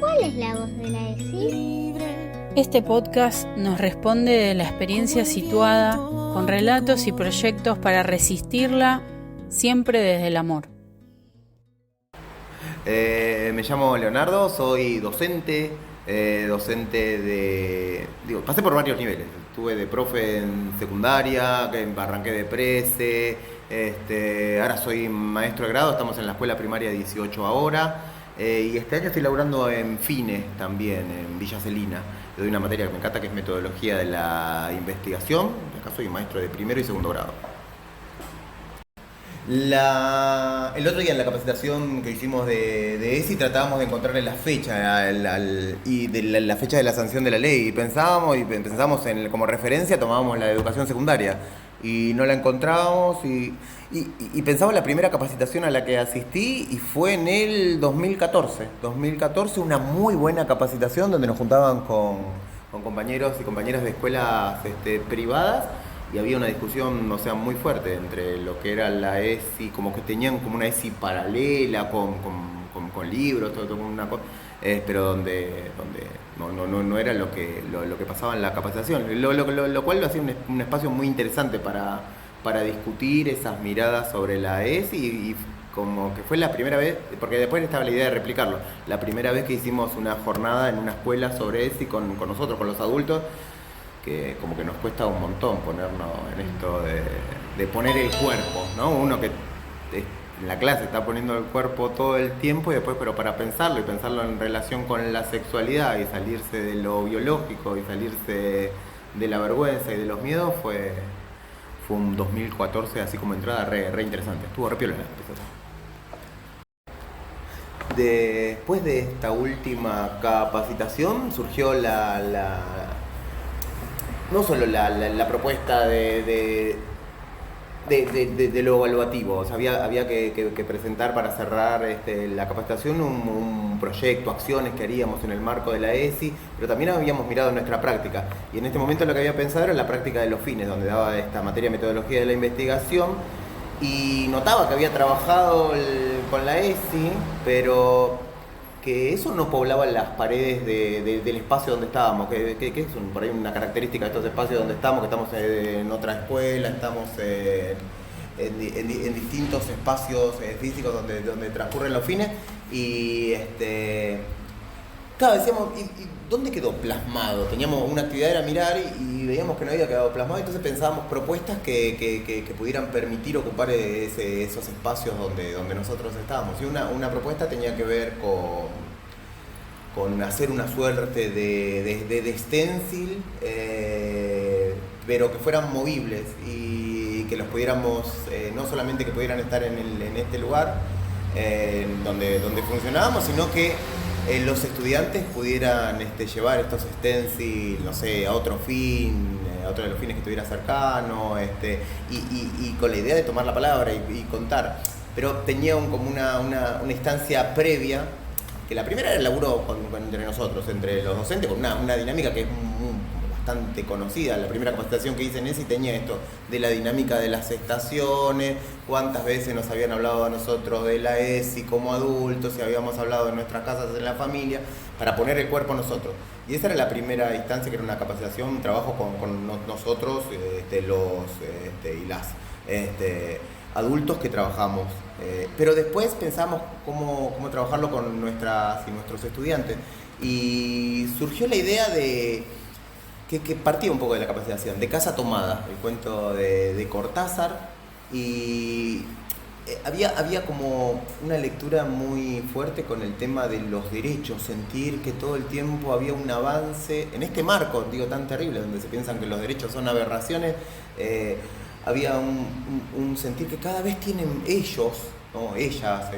¿Cuál es la voz de la ESI? Este podcast nos responde de la experiencia situada con relatos y proyectos para resistirla siempre desde el amor. Me llamo Leonardo, soy docente pasé por varios niveles. Estuve de profe en secundaria, arranqué de prese, ahora soy maestro de grado, estamos en la escuela primaria 18 ahora, y este año estoy laburando en FINE también, en Villa Celina. Le doy una materia que me encanta, que es metodología de la investigación. Acá soy maestro de primero y segundo grado. El otro día en la capacitación que hicimos de ESI tratábamos de encontrarle la fecha y de la fecha de la sanción de la ley, y pensábamos como referencia, tomábamos la de educación secundaria y no la encontrábamos, y pensaba en la primera capacitación a la que asistí, y fue en el 2014, una muy buena capacitación donde nos juntaban con compañeros y compañeras de escuelas privadas. Y había una discusión, muy fuerte entre lo que era la ESI, como que tenían como una ESI paralela con libros, todo una cosa, pero donde no era lo que pasaba en la capacitación, lo cual lo hacía un espacio muy interesante para discutir esas miradas sobre la ESI, y como que fue la primera vez, porque después estaba la idea de replicarlo, la primera vez que hicimos una jornada en una escuela sobre ESI con nosotros, con los adultos, que como que nos cuesta un montón ponernos en esto de poner el cuerpo, ¿no? Uno que en la clase está poniendo el cuerpo todo el tiempo, y después, pero para pensarlo en relación con la sexualidad, y salirse de lo biológico y salirse de la vergüenza y de los miedos, fue un 2014 así como entrada re interesante. Estuvo re piola. Después de esta última capacitación surgió no solo la propuesta de lo evaluativo. O sea, había que presentar para cerrar la capacitación un proyecto, acciones que haríamos en el marco de la ESI, pero también habíamos mirado nuestra práctica. Y en este momento lo que había pensado era la práctica de los fines, donde daba esta materia de metodología de la investigación, y notaba que había trabajado con la ESI, pero que eso no poblaba las paredes del espacio donde estábamos, que es por ahí una característica de estos espacios donde estamos, que estamos en otra escuela, estamos en distintos espacios físicos donde transcurren los fines, y claro, decíamos, ¿y dónde quedó plasmado? Teníamos una actividad, era mirar, y veíamos que no había quedado plasmado, entonces pensábamos propuestas que pudieran permitir ocupar esos espacios donde nosotros estábamos. Y una propuesta tenía que ver con hacer una suerte de stencil, pero que fueran movibles, y que los pudiéramos, no solamente que pudieran estar en este lugar donde funcionábamos, sino que los estudiantes pudieran llevar estos stencils, no sé, a otro fin, a otro de los fines que estuviera cercano, y con la idea de tomar la palabra y contar. Pero tenía como una instancia previa, que la primera era el laburo entre nosotros, entre los docentes, con una dinámica que es bastante conocida. La primera capacitación que hice en ESI tenía esto de la dinámica de las estaciones, cuántas veces nos habían hablado a nosotros de la ESI como adultos, y habíamos hablado en nuestras casas, en la familia, para poner el cuerpo nosotros. Y esa era la primera instancia, que era una capacitación, un trabajo con nosotros, y las adultos que trabajamos. Pero después pensamos cómo trabajarlo con nuestras y nuestros estudiantes, y surgió la idea de que partía un poco de la capacitación, de Casa Tomada, el cuento de Cortázar, y había como una lectura muy fuerte con el tema de los derechos, sentir que todo el tiempo había un avance, en este marco, tan terrible, donde se piensan que los derechos son aberraciones, había un sentir que cada vez tienen ellos, ¿no? Ellas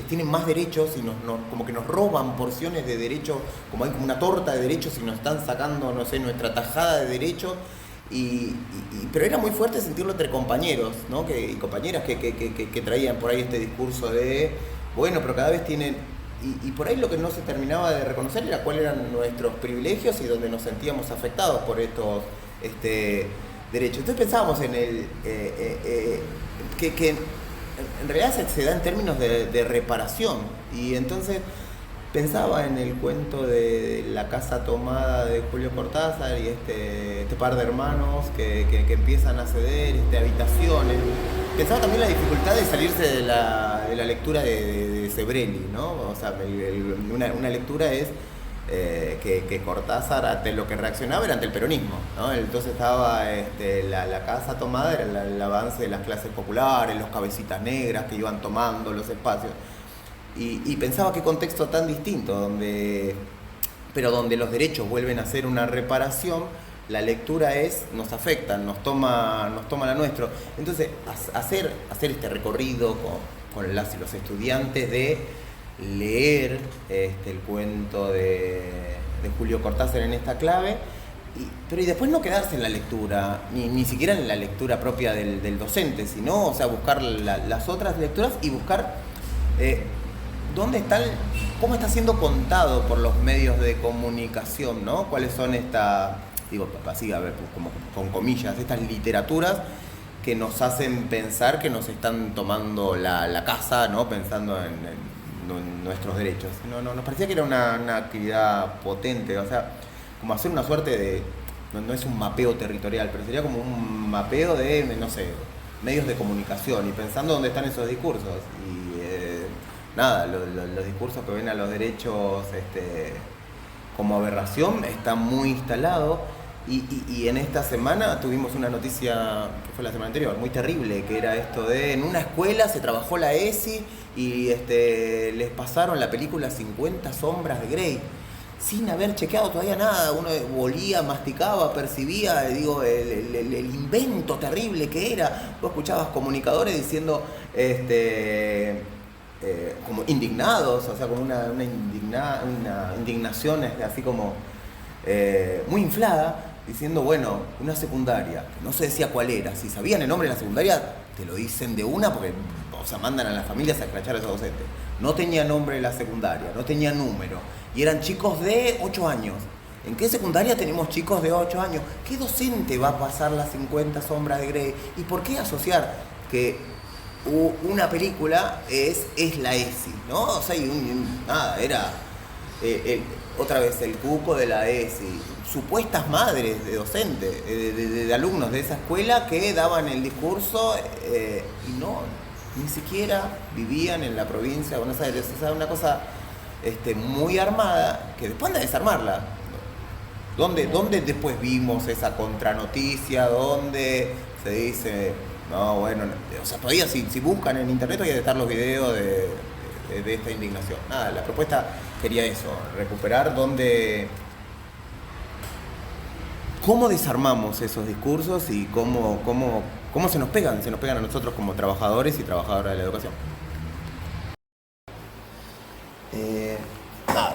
tienen más derechos, y como que nos roban porciones de derechos, como hay como una torta de derechos, y nos están sacando, no sé, nuestra tajada de derechos, pero era muy fuerte sentirlo entre compañeros, ¿no? Y compañeras que traían por ahí este discurso de, bueno, pero cada vez tienen, y por ahí lo que no se terminaba de reconocer era cuáles eran nuestros privilegios, y donde nos sentíamos afectados por estos derechos. Entonces pensábamos en que en realidad se da en términos de reparación, y entonces pensaba en el cuento de la casa tomada de Julio Cortázar y este par de hermanos que empiezan a ceder habitaciones. Pensaba también la dificultad de salirse de la lectura de Sebrelli, ¿no? O sea, una lectura es que Cortázar ante lo que reaccionaba era ante el peronismo, ¿no? Entonces estaba la casa tomada, era el avance de las clases populares, los cabecitas negras que iban tomando los espacios. Y pensaba qué contexto tan distinto, pero donde los derechos vuelven a ser una reparación, la lectura nos afecta, nos toma la nuestra. Entonces, hacer este recorrido con las y los estudiantes de leer el cuento de Julio Cortázar en esta clave, pero después no quedarse en la lectura, ni siquiera en la lectura propia del docente, sino, o sea, buscar las otras lecturas y buscar dónde está cómo está siendo contado por los medios de comunicación, ¿no? Cuáles son así, a ver, como con comillas, estas literaturas que nos hacen pensar que nos están tomando la casa, ¿no? Pensando en nuestros derechos. Nos parecía que era una actividad potente, o sea, como hacer una suerte de, no es un mapeo territorial, pero sería como un mapeo de, no sé, medios de comunicación y pensando dónde están esos discursos. Y los discursos que ven a los derechos como aberración están muy instalados. Y en esta semana tuvimos una noticia, que fue la semana anterior, muy terrible, que era esto de en una escuela se trabajó la ESI y les pasaron la película 50 sombras de Grey, sin haber chequeado todavía nada. Uno olía, masticaba, percibía, el invento terrible que era. Vos escuchabas comunicadores diciendo, como indignados, o sea, como una indignación así como muy inflada, diciendo, bueno, una secundaria, que no se decía cuál era. Si sabían el nombre de la secundaria, te lo dicen de una porque, o sea, mandan a las familias a escrachar a esos docentes. No tenía nombre la secundaria, no tenía número, y eran chicos de 8 años. ¿En qué secundaria tenemos chicos de 8 años? ¿Qué docente va a pasar las 50 sombras de Grey? ¿Y por qué asociar que una película es la ESI, ¿no? O sea, era otra vez el cuco de la ESI, supuestas madres de docentes, de alumnos de esa escuela que daban el discurso y ni siquiera vivían en la provincia de Buenos Aires. O sea, una cosa muy armada, que después anda a desarmarla. ¿Dónde después vimos esa contranoticia? ¿Dónde se dice, no, bueno, o sea, todavía si buscan en internet todavía están los videos de esta indignación? Nada, la propuesta quería eso, recuperar cómo desarmamos esos discursos y cómo se nos pegan a nosotros como trabajadores y trabajadoras de la educación.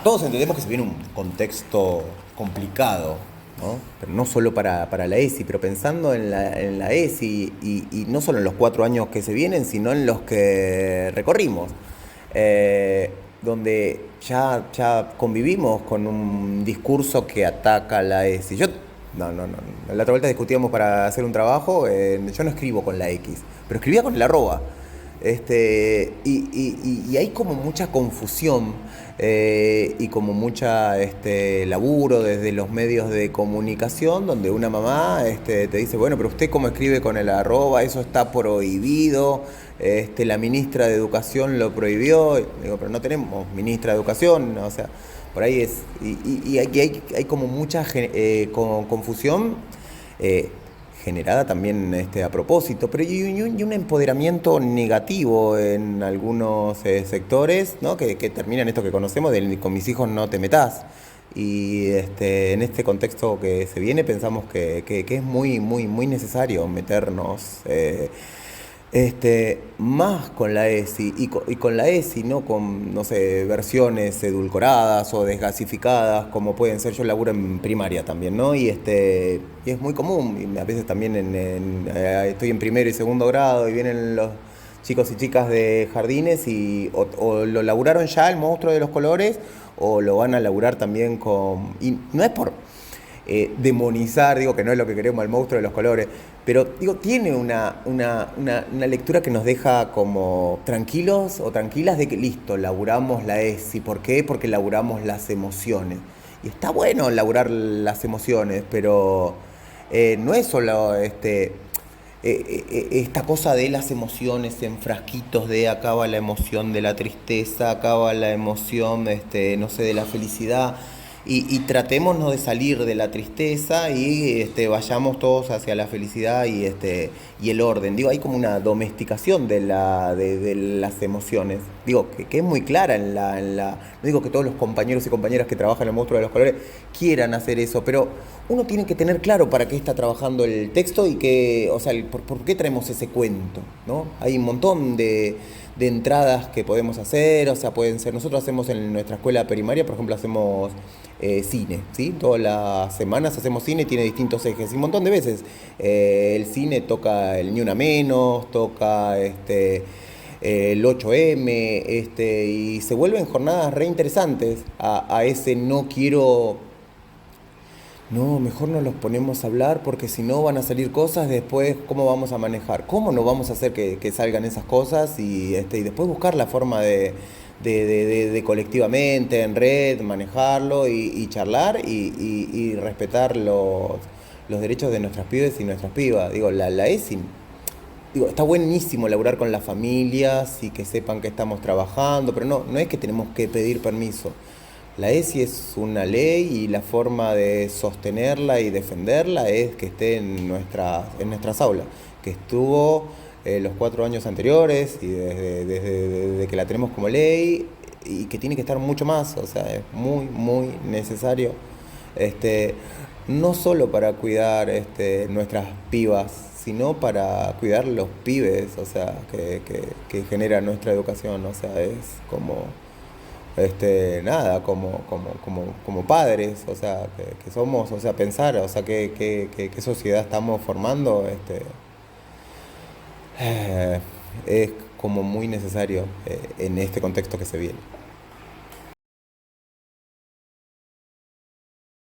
Todos entendemos que se viene un contexto complicado, ¿no? Pero no solo para la ESI, pero pensando en la ESI y no solo en los 4 años que se vienen, sino en los que recorrimos, donde ya convivimos con un discurso que ataca la ESI. La otra vuelta discutíamos para hacer un trabajo, yo no escribo con la X, pero escribía con el arroba. Y hay como mucha confusión y como mucha laburo desde los medios de comunicación, donde una mamá te dice, bueno, pero usted cómo escribe con el arroba, eso está prohibido, la ministra de Educación lo prohibió. Digo, pero no tenemos ministra de Educación, o sea, por ahí es, y hay como mucha confusión generada también a propósito, pero y un empoderamiento negativo en algunos sectores, ¿no? que terminan esto que conocemos del con mis hijos no te metás. Y en este contexto que se viene pensamos que es muy, muy, muy necesario meternos más con la ESI y con la ESI, no con, no sé, versiones edulcoradas o desgasificadas como pueden ser. Yo laburo en primaria también, ¿no? Y es muy común, y a veces también estoy en primero y segundo grado y vienen los chicos y chicas de jardines o lo laburaron ya el monstruo de los colores o lo van a laburar también y no es por demonizar, digo que no es lo que queremos, el monstruo de los colores, pero digo, tiene una lectura que nos deja como tranquilos o tranquilas de que listo, laburamos la ESI. ¿Por qué? Porque laburamos las emociones. Y está bueno laburar las emociones, pero no es solo esta cosa de las emociones en frasquitos de acá va la emoción de la tristeza, acá va la emoción, no sé, de la felicidad. Y tratémonos de salir de la tristeza y vayamos todos hacia la felicidad y el orden. Digo, hay como una domesticación de las emociones. Digo, que es muy clara no digo que todos los compañeros y compañeras que trabajan en el monstruo de los colores quieran hacer eso, pero uno tiene que tener claro para qué está trabajando el texto y o sea, por qué traemos ese cuento, ¿no? Hay un montón de entradas que podemos hacer, o sea, pueden ser, nosotros hacemos en nuestra escuela primaria, por ejemplo, hacemos cine, ¿sí? Todas las semanas hacemos cine, tiene distintos ejes, y un montón de veces el cine toca el Ni Una Menos, toca el 8M, y se vuelven jornadas re interesantes a ese no quiero. No, mejor no los ponemos a hablar porque si no van a salir cosas, después ¿cómo vamos a manejar? ¿Cómo no vamos a hacer que salgan esas cosas? Y después buscar la forma de colectivamente, en red, manejarlo y charlar y respetar los derechos de nuestras pibes y nuestras pibas. Digo, la ESI, digo, está buenísimo laburar con las familias y que sepan que estamos trabajando, pero no es que tenemos que pedir permiso. La ESI es una ley y la forma de sostenerla y defenderla es que esté en nuestras aulas, que estuvo los 4 años anteriores y desde que la tenemos como ley y que tiene que estar mucho más, o sea, es muy, muy necesario, no solo para cuidar nuestras pibas, sino para cuidar los pibes, o sea, que genera nuestra educación, o sea, es como nada, como padres, o sea, que somos, o sea, pensar, o sea, qué sociedad estamos formando, es como muy necesario en este contexto que se viene.